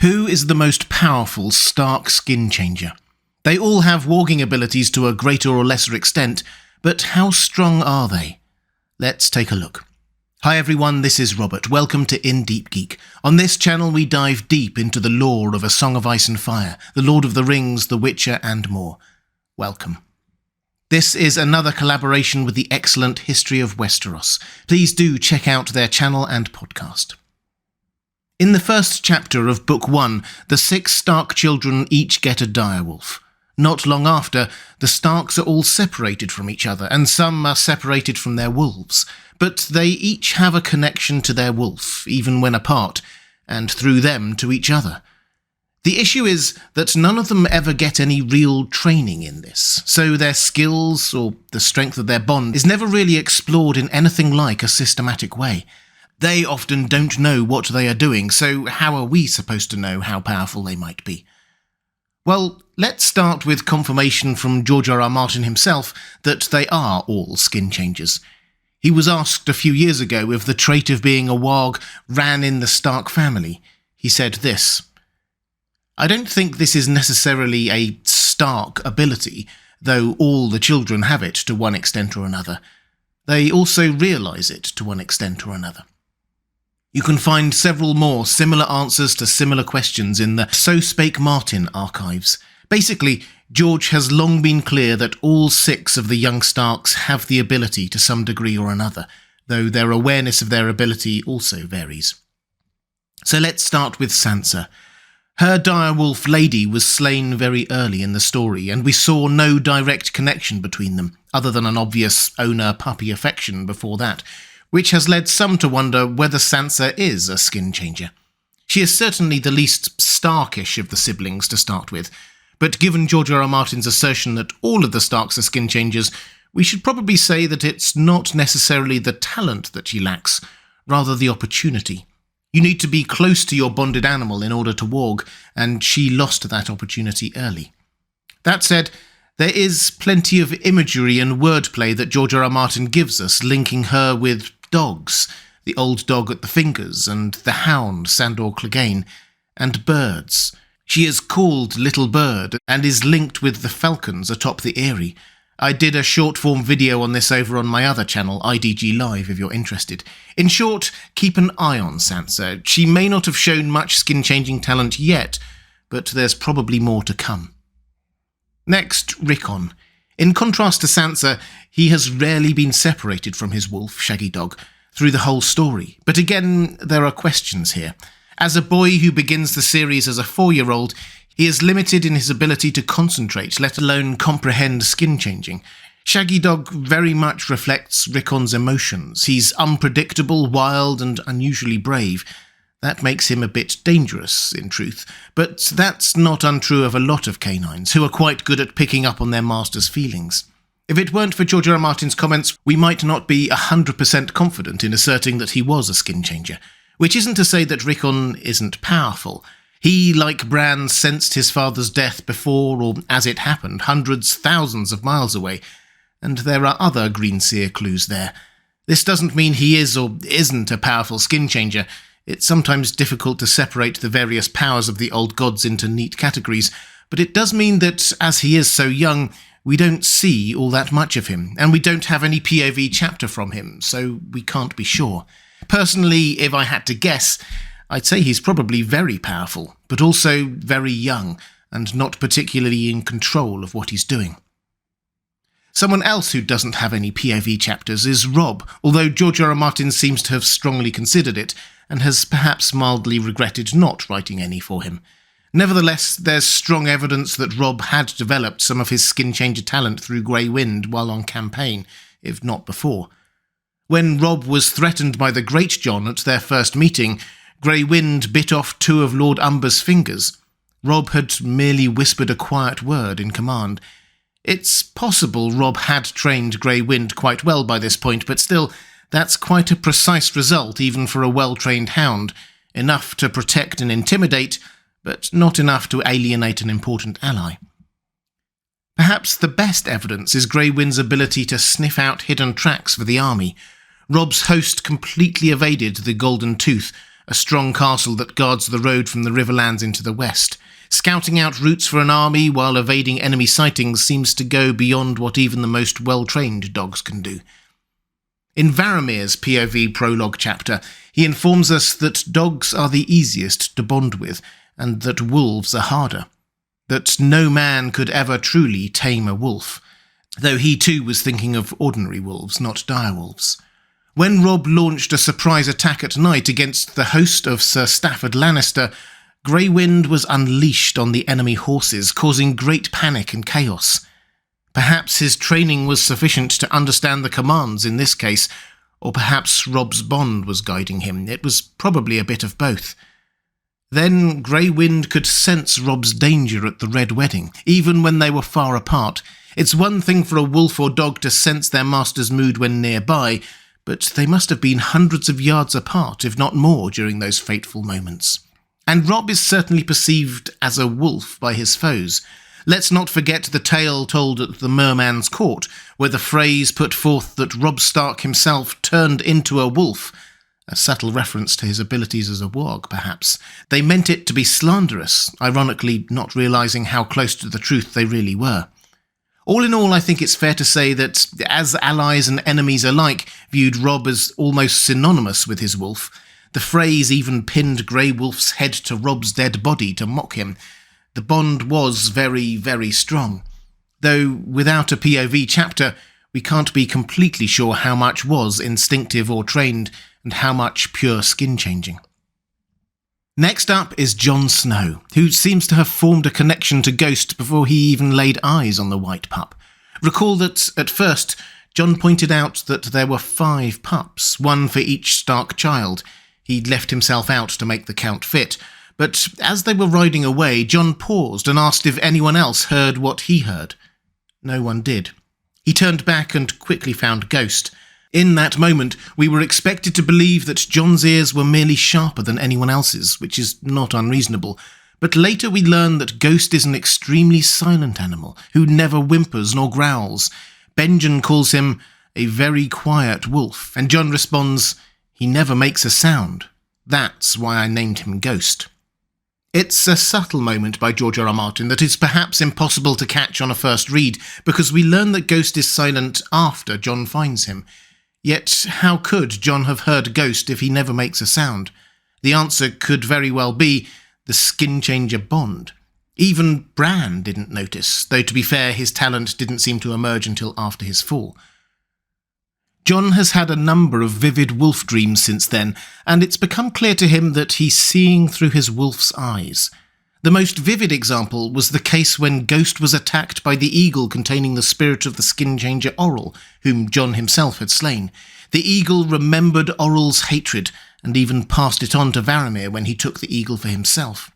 Who is the most powerful Stark Skinchanger? They all have warging abilities to a greater or lesser extent, but how strong are they? Let's take a look. Hi everyone, this is Robert. Welcome to In Deep Geek. On this channel we dive deep into the lore of A Song of Ice and Fire, The Lord of the Rings, The Witcher and more. Welcome. This is another collaboration with the excellent History of Westeros. Please do check out their channel and podcast. In the first chapter of Book 1, the 6 Stark children each get a direwolf. Not long after, the Starks are all separated from each other, and some are separated from their wolves. But they each have a connection to their wolf, even when apart, and through them to each other. The issue is that none of them ever get any real training in this, so their skills, or the strength of their bond, is never really explored in anything like a systematic way. They often don't know what they are doing, so how are we supposed to know how powerful they might be? Well, let's start with confirmation from George R.R. Martin himself that they are all skin changers. He was asked a few years ago if the trait of being a warg ran in the Stark family. He said this: "I don't think this is necessarily a Stark ability, though all the children have it to one extent or another. They also realise it to one extent or another." You can find several more similar answers to similar questions in the So Spake Martin archives. Basically, George has long been clear that all 6 of the young Starks have the ability to some degree or another, though their awareness of their ability also varies. So let's start with Sansa. Her direwolf lady was slain very early in the story, and we saw no direct connection between them, other than an obvious owner-puppy affection before that, which has led some to wonder whether Sansa is a skin changer. She is certainly the least Starkish of the siblings to start with, but given George R.R. Martin's assertion that all of the Starks are skin changers, we should probably say that it's not necessarily the talent that she lacks, rather the opportunity. You need to be close to your bonded animal in order to warg, and she lost that opportunity early. That said, there is plenty of imagery and wordplay that George R.R. Martin gives us, linking her with dogs, the old dog at the fingers, and the hound, Sandor Clegane, and birds. She is called Little Bird, and is linked with the falcons atop the eyrie. I did a short-form video on this over on my other channel, IDG Live, if you're interested. In short, keep an eye on Sansa. She may not have shown much skin-changing talent yet, but there's probably more to come. Next, Rickon. In contrast to Sansa, he has rarely been separated from his wolf, Shaggy Dog, through the whole story. But again, there are questions here. As a boy who begins the series as a 4-year-old, he is limited in his ability to concentrate, let alone comprehend skin changing. Shaggy Dog very much reflects Rickon's emotions. He's unpredictable, wild, and unusually brave. That makes him a bit dangerous, in truth, but that's not untrue of a lot of canines, who are quite good at picking up on their master's feelings. If it weren't for George R.R. Martin's comments, we might not be 100% confident in asserting that he was a skin changer, which isn't to say that Rickon isn't powerful. He, like Bran, sensed his father's death before or as it happened, hundreds, thousands of miles away, and there are other green seer clues there. This doesn't mean he is or isn't a powerful skin changer. It's sometimes difficult to separate the various powers of the old gods into neat categories, but it does mean that, as he is so young, we don't see all that much of him, and we don't have any POV chapter from him, so we can't be sure. Personally, if I had to guess, I'd say he's probably very powerful, but also very young, and not particularly in control of what he's doing. Someone else who doesn't have any POV chapters is Robb, although George R.R. Martin seems to have strongly considered it, and has perhaps mildly regretted not writing any for him. Nevertheless, there's strong evidence that Robb had developed some of his skin-changer talent through Grey Wind while on campaign, if not before. When Robb was threatened by the Great Jon at their first meeting, Grey Wind bit off 2 of Lord Umber's fingers. Robb had merely whispered a quiet word in command. It's possible Robb had trained Grey Wind quite well by this point, but still, that's quite a precise result even for a well-trained hound, enough to protect and intimidate, but not enough to alienate an important ally. Perhaps the best evidence is Grey Wind's ability to sniff out hidden tracks for the army. Robb's host completely evaded the Golden Tooth, a strong castle that guards the road from the Riverlands into the west. Scouting out routes for an army while evading enemy sightings seems to go beyond what even the most well-trained dogs can do. In Varamir's POV prologue chapter, he informs us that dogs are the easiest to bond with, and that wolves are harder. That no man could ever truly tame a wolf, though he too was thinking of ordinary wolves, not direwolves. When Robb launched a surprise attack at night against the host of Sir Stafford Lannister, Grey Wind was unleashed on the enemy horses, causing great panic and chaos. Perhaps his training was sufficient to understand the commands in this case, or perhaps Robb's bond was guiding him. It was probably a bit of both. Then Grey Wind could sense Robb's danger at the Red Wedding, even when they were far apart. It's one thing for a wolf or dog to sense their master's mood when nearby, but they must have been hundreds of yards apart, if not more, during those fateful moments. And Robb is certainly perceived as a wolf by his foes. Let's not forget the tale told at the Merman's court, where the phrase put forth that Robb Stark himself turned into a wolf, a subtle reference to his abilities as a warg, perhaps. They meant it to be slanderous, ironically not realising how close to the truth they really were. All in all, I think it's fair to say that, as allies and enemies alike viewed Robb as almost synonymous with his wolf, the phrase even pinned Grey Wolf's head to Robb's dead body to mock him. The bond was very, very strong. Though without a POV chapter, we can't be completely sure how much was instinctive or trained, and how much pure skin-changing. Next up is Jon Snow, who seems to have formed a connection to Ghost before he even laid eyes on the white pup. Recall that, at first, Jon pointed out that there were 5 pups, 1 for each Stark child. He'd left himself out to make the count fit, but as they were riding away, Jon paused and asked if anyone else heard what he heard. No one did. He turned back and quickly found Ghost. In that moment, we were expected to believe that Jon's ears were merely sharper than anyone else's, which is not unreasonable. But later we learn that Ghost is an extremely silent animal, who never whimpers nor growls. Benjen calls him a very quiet wolf, and Jon responds, "He never makes a sound. That's why I named him Ghost." It's a subtle moment by George R. R. Martin that is perhaps impossible to catch on a first read, because we learn that Ghost is silent after Jon finds him. Yet, how could Jon have heard Ghost if he never makes a sound? The answer could very well be the skin-changer bond. Even Bran didn't notice, though to be fair, his talent didn't seem to emerge until after his fall. Jon has had a number of vivid wolf dreams since then, and it's become clear to him that he's seeing through his wolf's eyes. The most vivid example was the case when Ghost was attacked by the eagle containing the spirit of the skin-changer Orrel, whom Jon himself had slain. The eagle remembered Orrel's hatred, and even passed it on to Varamir when he took the eagle for himself.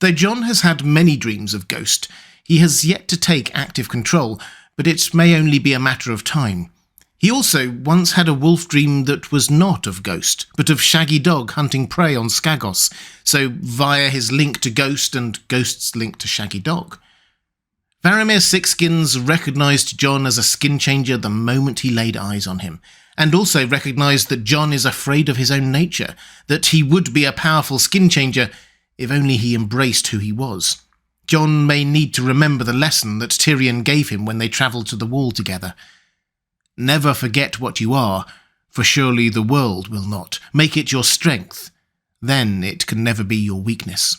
Though Jon has had many dreams of Ghost, he has yet to take active control, but it may only be a matter of time. He also once had a wolf dream that was not of Ghost, but of Shaggy Dog hunting prey on Skagos, so via his link to Ghost and Ghost's link to Shaggy Dog. Varamir Sixskins recognised Jon as a skin changer the moment he laid eyes on him, and also recognised that Jon is afraid of his own nature, that he would be a powerful skin changer if only he embraced who he was. Jon may need to remember the lesson that Tyrion gave him when they travelled to the Wall together. Never forget what you are, for surely the world will not. Make it your strength. Then it can never be your weakness.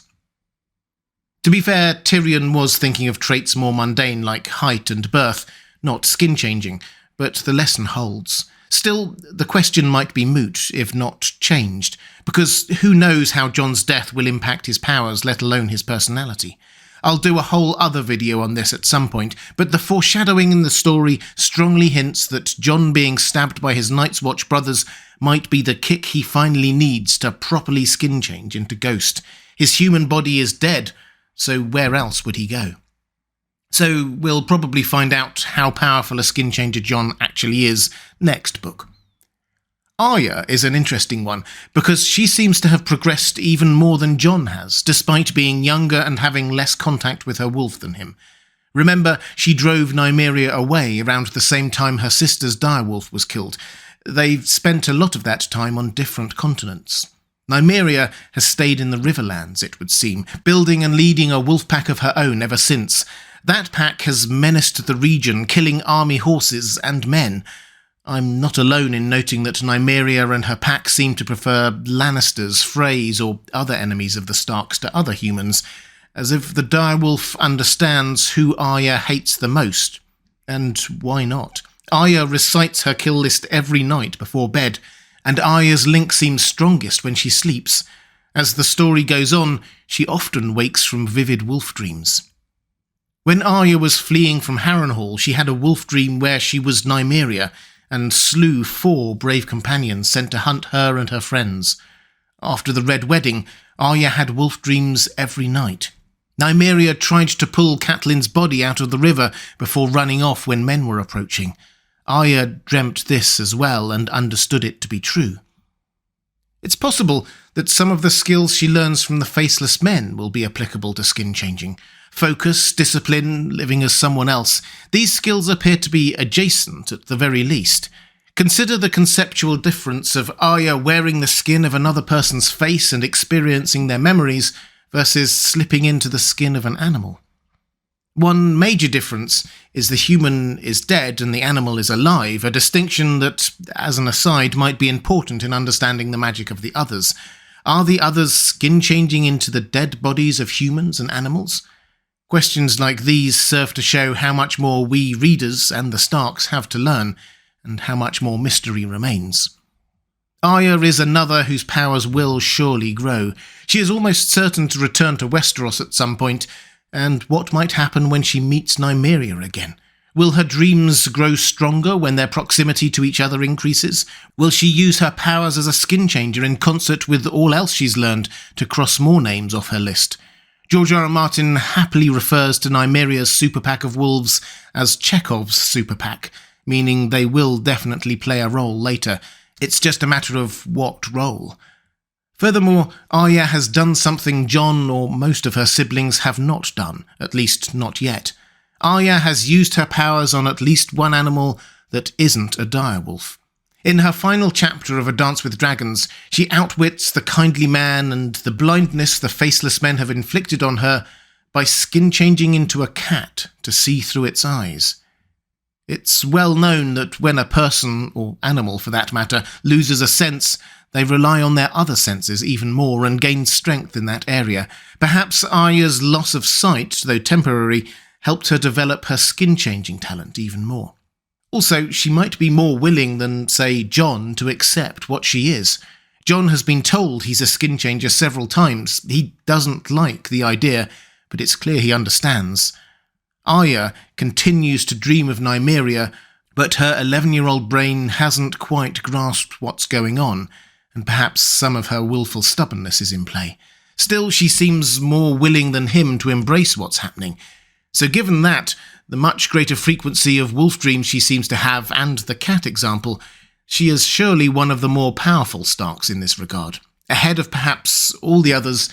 To be fair, Tyrion was thinking of traits more mundane like height and birth, not skin-changing, but the lesson holds. Still, the question might be moot, if not changed, because who knows how Jon's death will impact his powers, let alone his personality. I'll do a whole other video on this at some point, but the foreshadowing in the story strongly hints that Jon being stabbed by his Night's Watch brothers might be the kick he finally needs to properly skin change into Ghost. His human body is dead, so where else would he go? So we'll probably find out how powerful a skin changer Jon actually is next book. Arya is an interesting one, because she seems to have progressed even more than Jon has, despite being younger and having less contact with her wolf than him. Remember, she drove Nymeria away around the same time her sister's direwolf was killed. They've spent a lot of that time on different continents. Nymeria has stayed in the Riverlands, it would seem, building and leading a wolf pack of her own ever since. That pack has menaced the region, killing army horses and men. I'm not alone in noting that Nymeria and her pack seem to prefer Lannisters, Freys, or other enemies of the Starks to other humans, as if the direwolf understands who Arya hates the most. And why not? Arya recites her kill list every night before bed, and Arya's link seems strongest when she sleeps. As the story goes on, she often wakes from vivid wolf dreams. When Arya was fleeing from Harrenhal, she had a wolf dream where she was Nymeria, and slew 4 brave companions sent to hunt her and her friends. After the Red Wedding, Arya had wolf dreams every night. Nymeria tried to pull Catelyn's body out of the river before running off when men were approaching. Arya dreamt this as well and understood it to be true. It's possible that some of the skills she learns from the Faceless Men will be applicable to skin changing. Focus, discipline, living as someone else. These skills appear to be adjacent at the very least. Consider the conceptual difference of Arya wearing the skin of another person's face and experiencing their memories versus slipping into the skin of an animal. One major difference is the human is dead and the animal is alive, a distinction that, as an aside, might be important in understanding the magic of the others. Are the others skin changing into the dead bodies of humans and animals? Questions like these serve to show how much more we readers and the Starks have to learn, and how much more mystery remains. Arya is another whose powers will surely grow. She is almost certain to return to Westeros at some point, and what might happen when she meets Nymeria again? Will her dreams grow stronger when their proximity to each other increases? Will she use her powers as a skin changer in concert with all else she's learned to cross more names off her list? George R. R. Martin happily refers to Nymeria's superpack of wolves as Chekhov's superpack, meaning they will definitely play a role later. It's just a matter of what role. Furthermore, Arya has done something Jon or most of her siblings have not done, at least not yet. Arya has used her powers on at least one animal that isn't a direwolf. In her final chapter of A Dance with Dragons, she outwits the kindly man and the blindness the Faceless Men have inflicted on her by skin-changing into a cat to see through its eyes. It's well known that when a person, or animal for that matter, loses a sense, they rely on their other senses even more and gain strength in that area. Perhaps Arya's loss of sight, though temporary, helped her develop her skin-changing talent even more. Also, she might be more willing than, say, Jon to accept what she is. Jon has been told he's a skin changer several times. He doesn't like the idea, but it's clear he understands. Arya continues to dream of Nymeria, but her 11-year-old brain hasn't quite grasped what's going on, and perhaps some of her willful stubbornness is in play. Still, she seems more willing than him to embrace what's happening. So given that, the much greater frequency of wolf dreams she seems to have, and the cat example, she is surely one of the more powerful Starks in this regard, ahead of perhaps all the others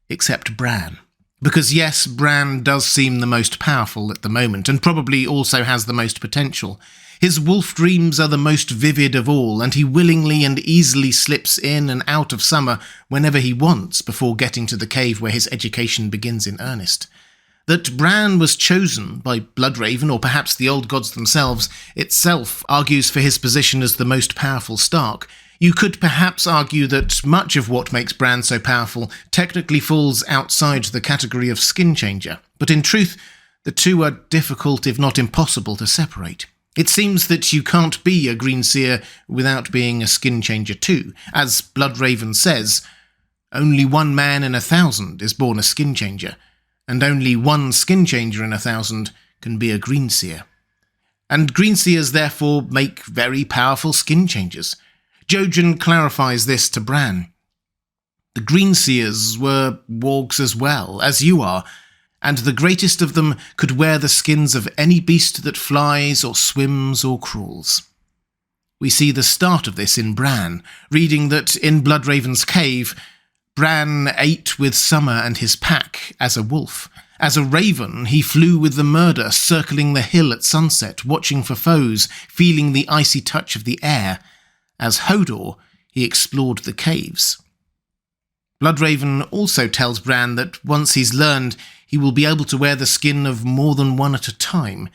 except Bran. Because yes, Bran does seem the most powerful at the moment, and probably also has the most potential. His wolf dreams are the most vivid of all, and he willingly and easily slips in and out of summer whenever he wants before getting to the cave where his education begins in earnest. That Bran was chosen by Bloodraven, or perhaps the old gods themselves, itself argues for his position as the most powerful Stark. You could perhaps argue that much of what makes Bran so powerful technically falls outside the category of skin changer, but in truth, the two are difficult if not impossible to separate. It seems that you can't be a green seer without being a skin changer too. As Bloodraven says, only one man in 1,000 is born a skin changer, and only one skin changer in 1,000 can be a green seer. And green seers therefore make very powerful skin changers. Jojen clarifies this to Bran. The green seers were wargs as well, as you are, and the greatest of them could wear the skins of any beast that flies or swims or crawls. We see the start of this in Bran, reading that in Bloodraven's cave, Bran ate with Summer and his pack as a wolf. As a raven, he flew with the murder, circling the hill at sunset, watching for foes, feeling the icy touch of the air. As Hodor, he explored the caves. Bloodraven also tells Bran that once he's learned, he will be able to wear the skin of more than one at a time.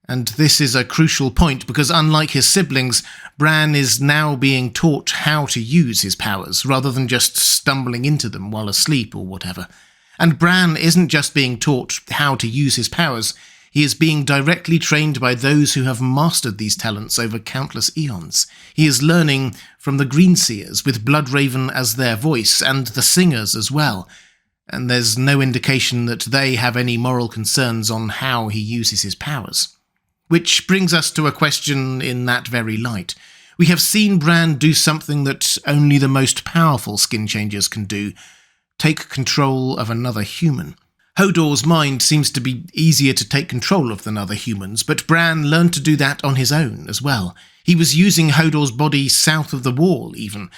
And this is a crucial point because unlike his siblings, Bran is now being taught how to use his powers, rather than just stumbling into them while asleep or whatever. And Bran isn't just being taught how to use his powers, he is being directly trained by those who have mastered these talents over countless eons. He is learning from the Greenseers, with Bloodraven as their voice, and the Singers as well. And there's no indication that they have any moral concerns on how he uses his powers. Which brings us to a question in that very light. We have seen Bran do something that only the most powerful Skinchangers can do: take control of another human. Hodor's mind seems to be easier to take control of than other humans, but Bran learned to do that on his own as well. He was using Hodor's body south of the wall, even.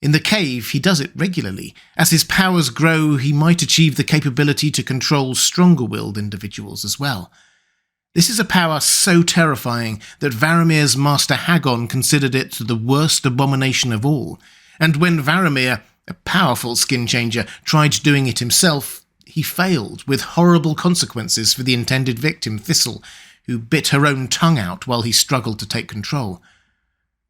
In the cave, he does it regularly. As his powers grow, he might achieve the capability to control stronger-willed individuals as well. This is a power so terrifying that Varamir's master Hagon considered it the worst abomination of all. And when Varamir, a powerful Skinchanger, tried doing it himself, he failed, with horrible consequences for the intended victim, Thistle, who bit her own tongue out while he struggled to take control.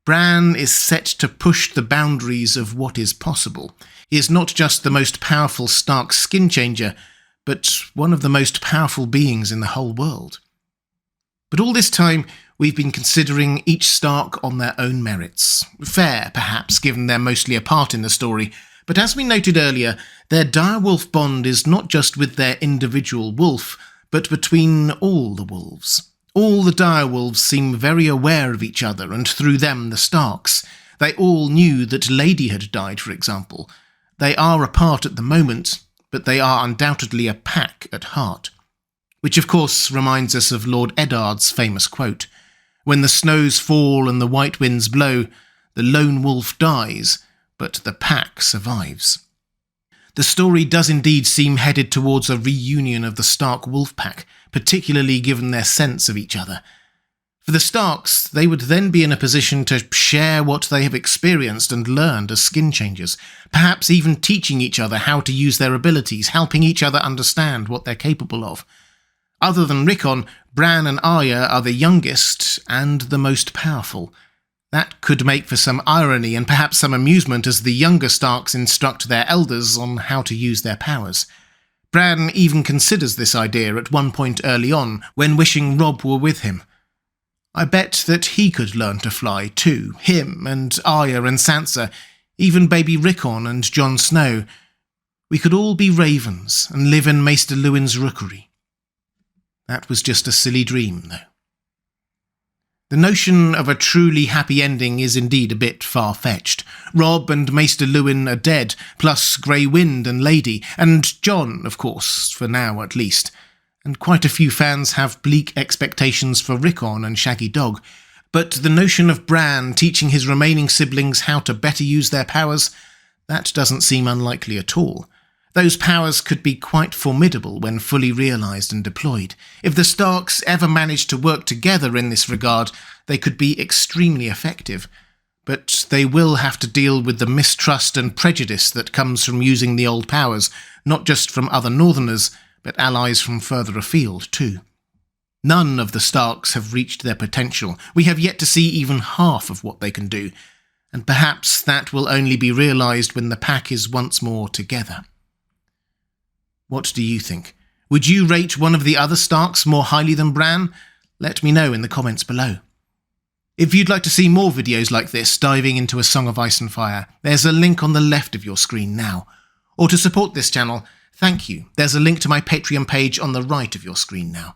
Bran is set to push the boundaries of what is possible. He is not just the most powerful Stark Skinchanger, but one of the most powerful beings in the whole world. But all this time, we've been considering each Stark on their own merits. Fair, perhaps, given they're mostly a part in the story, but as we noted earlier, their direwolf bond is not just with their individual wolf, but between all the wolves. All the direwolves seem very aware of each other, and through them the Starks. They all knew that Lady had died, for example. They are apart at the moment, but they are undoubtedly a pack at heart. Which of course reminds us of Lord Eddard's famous quote: "When the snows fall and the white winds blow, the lone wolf dies, but the pack survives." The story does indeed seem headed towards a reunion of the Stark wolf pack, particularly given their sense of each other. For the Starks, they would then be in a position to share what they have experienced and learned as Skinchangers, perhaps even teaching each other how to use their abilities, helping each other understand what they're capable of. Other than Rickon, Bran and Arya are the youngest and the most powerful. That could make for some irony and perhaps some amusement as the younger Starks instruct their elders on how to use their powers. Bran even considers this idea at one point early on, when wishing Robb were with him. I bet that he could learn to fly too, him and Arya and Sansa, even baby Rickon and Jon Snow. We could all be ravens and live in Maester Luwin's rookery. That was just a silly dream, though. The notion of a truly happy ending is indeed a bit far-fetched. Robb and Maester Luwin are dead, plus Grey Wind and Lady, and Jon, of course, for now at least. And quite a few fans have bleak expectations for Rickon and Shaggy Dog. But the notion of Bran teaching his remaining siblings how to better use their powers, that doesn't seem unlikely at all. Those powers could be quite formidable when fully realised and deployed. If the Starks ever managed to work together in this regard, they could be extremely effective. But they will have to deal with the mistrust and prejudice that comes from using the old powers, not just from other Northerners, but allies from further afield too. None of the Starks have reached their potential. We have yet to see even half of what they can do, and perhaps that will only be realised when the pack is once more together. What do you think? Would you rate one of the other Starks more highly than Bran? Let me know in the comments below. If you'd like to see more videos like this diving into A Song of Ice and Fire, there's a link on the left of your screen now. Or to support this channel, thank you. There's a link to my Patreon page on the right of your screen now.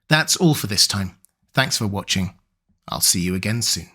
That's all for this time. Thanks for watching. I'll see you again soon.